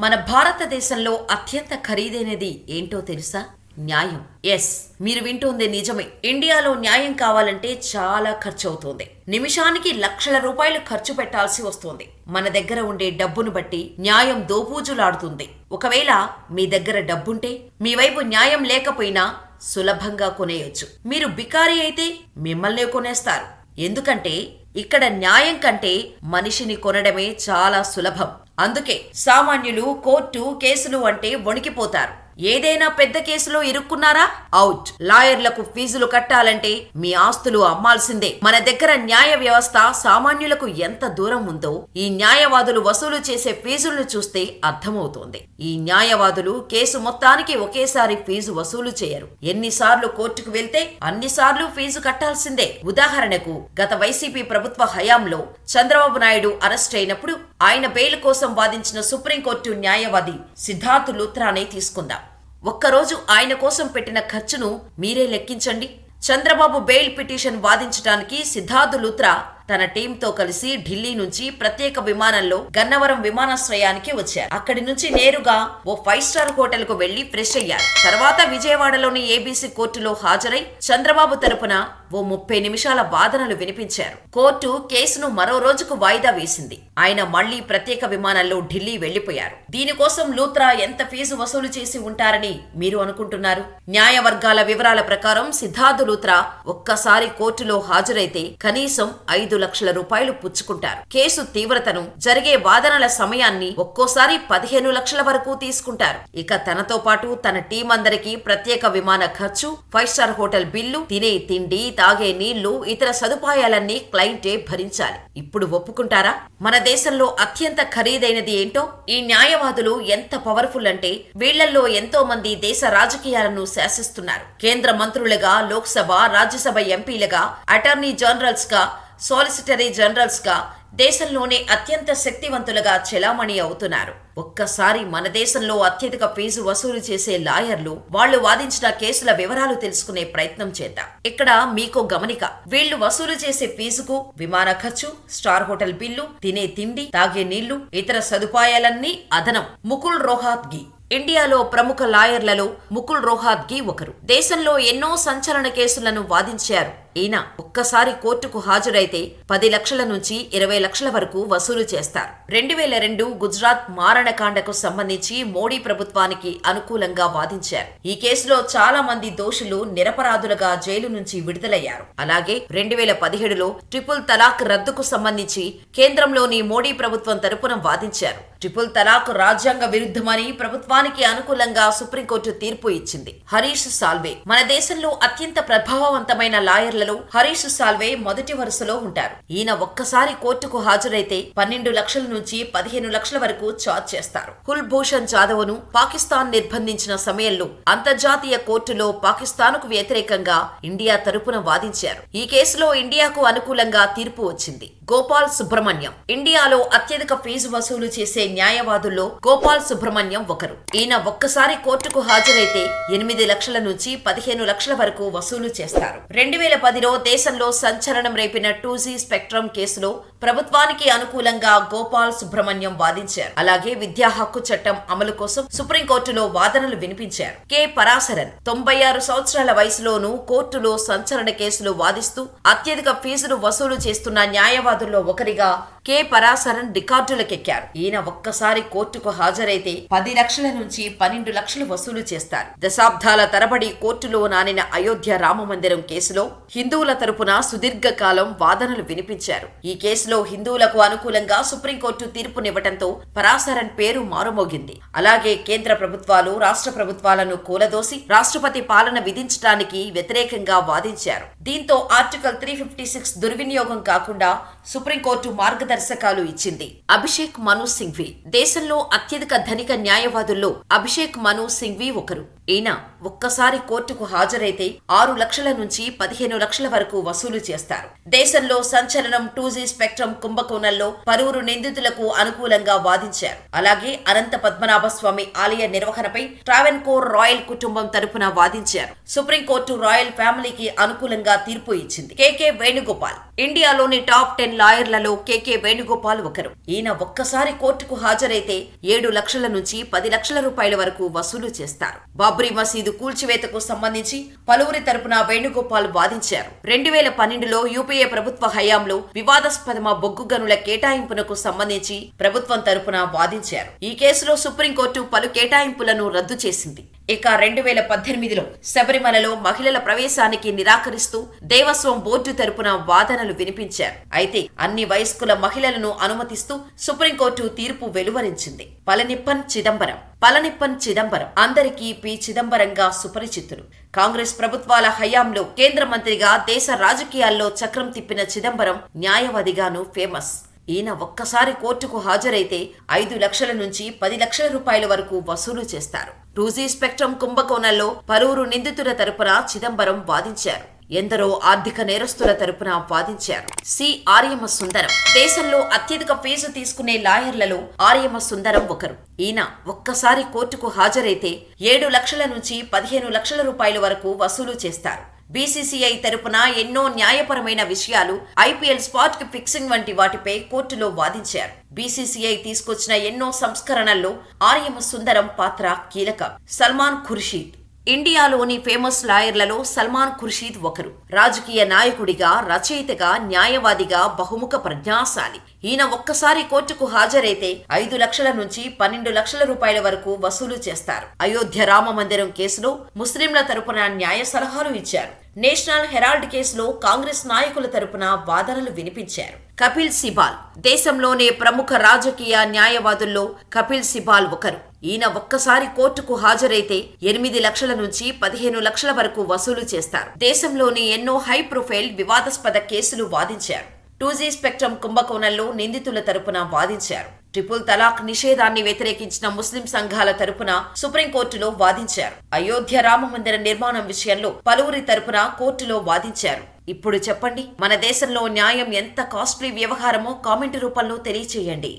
మన భారతదేశంలో అత్యంత ఖరీదైనది ఏంటో తెలుసా? న్యాయం. ఎస్, మీరు వింటుంది నిజమే. ఇండియాలో న్యాయం కావాలంటే చాలా ఖర్చు అవుతుంది. నిమిషానికి లక్షల రూపాయలు ఖర్చు పెట్టాల్సి వస్తుంది. మన దగ్గర ఉండే డబ్బును బట్టి న్యాయం దోబూజులాడుతుంది. ఒకవేళ మీ దగ్గర డబ్బుంటే మీ వైపు న్యాయం లేకపోయినా సులభంగా కొనేయొచ్చు. మీరు బికారి అయితే మిమ్మల్నే కొనేస్తారు. ఎందుకంటే ఇక్కడ న్యాయం కంటే మనిషిని కొనడమే చాలా సులభం. అందుకే సామాన్యులు కోర్టు కేసులు అంటే వణికిపోతారు. ఏదైనా పెద్ద కేసులో ఇరుక్కున్నారా? అవుట్. లాయర్లకు ఫీజులు కట్టాలంటే మీ ఆస్తులు అమ్మాల్సిందే. మన దగ్గర న్యాయ వ్యవస్థ సామాన్యులకు ఎంత దూరం ఉందో ఈ న్యాయవాదులు వసూలు చేసే ఫీజులను చూస్తే అర్థమవుతోంది. ఈ న్యాయవాదులు కేసు మొత్తానికి ఒకేసారి ఫీజు వసూలు చేయరు. ఎన్నిసార్లు కోర్టుకు వెళ్తే అన్నిసార్లు ఫీజు కట్టాల్సిందే. ఉదాహరణకు గత వైసీపీ ప్రభుత్వ హయాంలో చంద్రబాబు నాయుడు అరెస్ట్ అయినప్పుడు ఆయన బెయిల్ కోసం వాదించిన సుప్రీంకోర్టు న్యాయవాది సిద్ధార్థ్ లూథ్రానే తీసుకుందాం. ఒక్కరోజు ఆయన కోసం పెట్టిన ఖర్చును మీరే లెక్కించండి. చంద్రబాబు బెయిల్ పిటిషన్ వాదించడానికి సిద్ధార్థ్ లూథ్రా తన టీంతో కలిసి ఢిల్లీ నుంచి ప్రత్యేక విమానంలో గన్నవరం విమానాశ్రయానికి వచ్చారు. అక్కడి నుంచి నేరుగా ఓ 5 స్టార్ హోటల్ కు వెళ్లి ఫ్రెష్ అయ్యారు. తర్వాత విజయవాడలోని ఏబీసీ కోర్టులో హాజరై చంద్రబాబు తరపున ఓ 30 నిమిషాల వాదనలు వినిపించారు. కోర్టు కేసును మరో రోజుకు వాయిదా వేసింది. ఆయన మళ్లీ ప్రత్యేక విమానంలో ఢిల్లీ వెళ్లిపోయారు. దీనికోసం లూథ్రా ఎంత ఫీజు వసూలు చేసి ఉంటారని మీరు అనుకుంటున్నారు? న్యాయ వర్గాల వివరాల ప్రకారం సిద్ధార్థ్ లూథ్రా ఒక్కసారి కోర్టులో హాజరైతే కనీసం 5 లక్షల రూపాయలు పుచ్చుకుంటారు. కేసు తీవ్రతను, జరిగే వాదనల సమయాన్ని ఒక్కోసారి 15 లక్షల వరకు తీసుకుంటారు. ఇక తనతో పాటు తన టీం అందరికీ ప్రత్యేక విమాన ఖర్చు, 5 స్టార్ హోటల్ బిల్లు, తినే తిండి, తాగే నీళ్లు, ఇతర సదుపాయాలన్నీ క్లయింటే భరించాలి. ఇప్పుడు ఒప్పుకుంటారా? మన దేశంలో అత్యంత ఖరీదైనది ఏంటో? ఈ న్యాయవాదులు ఎంత పవర్ఫుల్ అంటే వీళ్లలో ఎంతో మంది దేశ రాజకీయాలను శాసిస్తున్నారు. కేంద్ర మంత్రులుగా, లోక్సభ, రాజ్యసభ ఎంపీలుగా, అటార్నీ జనరల్స్ గా, సాలిసిటరీ జనరల్స్ గా దేశంలోనే అత్యంత శక్తివంతులుగా చెలామణి అవుతున్నారు. ఒక్కసారి మన దేశంలో అత్యధిక ఫీజు వసూలు చేసే లాయర్లు, వాళ్లు వాదించిన కేసుల వివరాలు తెలుసుకునే ప్రయత్నం చేద్దాం. ఇక్కడ మీకో గమనిక. వీళ్లు వసూలు చేసే ఫీజుకు విమాన ఖర్చు, స్టార్ హోటల్ బిల్లు, తినే తిండి, తాగే నీళ్లు, ఇతర సదుపాయాలన్నీ అదనం. ముకుల్ రోహత్గి ఇండియాలో ప్రముఖ లాయర్లలో ముకుల్ రోహత్గి ఒకరు. దేశంలో ఎన్నో సంచలన కేసులను వాదించారు. ఈయన ఒక్కసారి కోర్టుకు హాజరైతే 10 లక్షల నుంచి 20 లక్షల వరకు వసూలు చేస్తారు. 2002 గుజరాత్ మారణకాండకు సంబంధించి మోడీ ప్రభుత్వానికి అనుకూలంగా వాదించారు. ఈ కేసులో చాలా మంది దోషులు నిరపరాధులుగా జైలు నుంచి విడుదలయ్యారు. అలాగే 2017లో ట్రిపుల్ తలాక్ రద్దుకు సంబంధించి కేంద్రంలోని మోడీ ప్రభుత్వం తరపున వాదించారు. ట్రిపుల్ తలాక్ రాజ్యాంగ విరుద్ధమని ప్రభుత్వానికి అనుకూలంగా సుప్రీంకోర్టు తీర్పు ఇచ్చింది. హరీష్ సాల్వే మన దేశంలో అత్యంత ప్రభావవంతమైన లాయర్లలో హరీష్ సాల్వే మొదటి వరుసలో ఉంటారు. ఈయన ఒక్కసారి కోర్టుకు హాజరైతే 12 లక్షల నుంచి 15 లక్షల వరకు ఛార్జ్ చేస్తారు. కుల్భూషణ్ జాదవ్ ను పాకిస్తాన్ నిర్బంధించిన సమయంలో అంతర్జాతీయ కోర్టులో పాకిస్తాన్ కు వ్యతిరేకంగా ఇండియా తరపున వాదించారు. ఈ కేసులో ఇండియాకు అనుకూలంగా తీర్పు వచ్చింది. గోపాల్ సుబ్రహ్మణ్యం ఇండియాలో అత్యధిక ఫీజు వసూలు చేసే న్యాయవాదుల్లో గోపాల్ సుబ్రహ్మణ్యం ఒకరు. ఈయన ఒక్కసారి కోర్టుకు హాజరైతే 8 లక్షల నుంచి 15 లక్షల వరకు వసూలు చేస్తారు. 2010లో దేశంలో సంచలనం రేపిన 2G స్పెక్ట్రమ్ కేసులో ప్రభుత్వానికి అనుకూలంగా గోపాల్ సుబ్రహ్మణ్యం వాదించారు. అలాగే విద్యా హక్కు చట్టం అమలు కోసం సుప్రీంకోర్టులో వాదనలు వినిపించారు. కె పరాశరన్ 96 సంవత్సరాల వయసులోనూ కోర్టులో సంచలన కేసులు వాదిస్తూ అత్యధిక ఫీజులు వసూలు చేస్తున్న న్యాయవాదుల్లో ఒకరిగా కె పరాశరన్ రికార్డులకెక్కారు. ఈయన ఒక్కసారి కోర్టుకు హాజరైతే 10 లక్షల నుంచి 12 లక్షలు వసూలు చేస్తారు. దశాబ్దాల తరబడి కోర్టులో నానిన అయోధ్య రామ మందిరం కేసులో హిందువుల తరపున సుదీర్ఘకాలం వాదనలు వినిపించారు. ఈ కేసులో హిందువులకు అనుకూలంగా సుప్రీంకోర్టు తీర్పునివ్వటంతో పరాశరన్ పేరు మారుమోగింది. అలాగే కేంద్ర ప్రభుత్వాలు, రాష్ట్ర ప్రభుత్వాలను కూలదోసి రాష్ట్రపతి పాలన విధించడానికి వ్యతిరేకంగా వాదించారు. దీంతో ఆర్టికల్ 356 దుర్వినియోగం కాకుండా సుప్రీంకోర్టు మార్గదర్శకాలు ఇచ్చింది. అభిషేక్ మను సింఘ్వి దేశంలో అత్యధిక ధనిక న్యాయవాదుల్లో అభిషేక్ మను సింఘ్వి ఒకరు. ఈయన ఒక్కసారి కోర్టుకు హాజరైతే 6 లక్షల నుంచి 15 లక్షల వరకు వసూలు చేస్తారు. దేశంలో సంచలనం 2G స్పెక్ట్రమ్ కుంభకోణంలో పలువురు నిందితులకు అనుకూలంగా వాదించారు. అలాగే అనంత పద్మనాభ స్వామి ఆలయ నిర్వహణపై ట్రావెన్కోర్ రాయల్ కుటుంబం తరపున వాదించారు. సుప్రీంకోర్టు రాయల్ ఫ్యామిలీకి అనుకూలంగా తీర్పు ఇచ్చింది. కెకే వేణుగోపాల్ ఇండియాలోని టాప్ 10 లాయర్లలో కెకే వేణుగోపాల్ ఒకరు. ఈయన ఒక్కసారి కోర్టుకు హాజరైతే 7 లక్షల నుంచి 10 లక్షల రూపాయల వరకు వసూలు చేస్తారు. బాబ్రీ మసీదు కూల్చివేతకు సంబంధించి పలువురి తరపున వేణుగోపాల్ వాదించారు. 2012లో యూపీఏ ప్రభుత్వ హయాంలో వివాదాస్పదమ బొగ్గు గనుల కేటాయింపునకు సంబంధించి ప్రభుత్వం తరపున వాదించారు. ఈ కేసులో సుప్రీంకోర్టు పలు కేటాయింపులను రద్దు చేసింది. ఇక 2018లో శబరిమలలో మహిళల ప్రవేశానికి నిరాకరిస్తూ దేవస్వం బోర్డు తరపున వాదనలు వినిపించారు. అయితే అన్ని వయస్కుల మహిళలను అనుమతిస్తూ సుప్రీంకోర్టు తీర్పు వెలువరించింది. పళనిప్పన్ చిదంబరం అందరికీ పి చిదంబరంగా సుపరిచితులు. కాంగ్రెస్ ప్రభుత్వాల హయాంలో కేంద్ర మంత్రిగా దేశ రాజకీయాల్లో చక్రం తిప్పిన చిదంబరం న్యాయవాదిగాను ఫేమస్. ఈయన ఒక్కసారి కోర్టుకు హాజరైతే 5 లక్షల నుంచి 10 లక్షల రూపాయల వరకు వసూలు చేస్తారు. 2G స్పెక్ట్రమ్ కుంభకోణంలో పలువురు నిందితుల తరపున చిదంబరం వాదించారు. ఎందరో ఆర్థిక నేరస్తుల తరపున వాదించారు. ఆర్యమ సుందరం దేశంలో అత్యధిక ఫీజు తీసుకునే లాయర్లలో ఆర్యమ సుందరం ఒకరు. ఈయన ఒక్కసారి కోర్టుకు హాజరైతే 7 లక్షల నుంచి 15 లక్షల రూపాయల వరకు వసూలు చేస్తారు. బీసీసీఐ తరపున ఎన్నో న్యాయపరమైన విషయాలు, ఐపీఎల్ స్పాట్ ఫిక్సింగ్ వంటి వాటిపై కోర్టులో వాదించారు. బీసీసీఐ తీసుకొచ్చిన ఎన్నో సంస్కరణల్లో ఆర్యమ సుందరం పాత్ర కీలకం. సల్మాన్ ఖుర్షీద్ ఇండియాలోని ఫేమస్ లాయర్లలో సల్మాన్ ఖుర్షీద్ ఒకరు. రాజకీయ నాయకుడిగా, రచయితగా, న్యాయవాదిగా బహుముఖ ప్రజ్ఞాశాలి. ఈయన ఒక్కసారి కోర్టుకు హాజరైతే 5 లక్షల నుంచి 12 లక్షల రూపాయల వరకు వసూలు చేస్తారు. అయోధ్య రామ మందిరం కేసులో ముస్లింల తరపున న్యాయ సలహాలు ఇచ్చారు. నేషనల్ హెరాల్డ్ కేసులో కాంగ్రెస్ నాయకుల తరపున వాదనలు వినిపించారు. కపిల్ సిబాల్ దేశంలోనే ప్రముఖ రాజకీయ న్యాయవాదుల్లో కపిల్ సిబాల్ ఒకరు. ఈయన ఒక్కసారి కోర్టుకు హాజరైతే 8 లక్షల నుంచి 15 లక్షల వరకు వసూలు చేస్తారు. దేశంలోని ఎన్నో హై ప్రొఫైల్ వివాదాస్పద కేసులు వాదించారు. 2G స్పెక్ట్రమ్ కుంభకోణంలో నిందితుల తరపున వాదించారు. ట్రిపుల్ తలాక్ నిషేధాన్ని వ్యతిరేకించిన ముస్లిం సంఘాల తరపున సుప్రీంకోర్టులో వాదించారు. అయోధ్య రామ మందిర నిర్మాణం విషయంలో పలువురి తరపున కోర్టులో వాదించారు. ఇప్పుడు చెప్పండి, మన దేశంలో న్యాయం ఎంత కాస్ట్లీ వ్యవహారమో కామెంట్ రూపంలో తెలియచేయండి.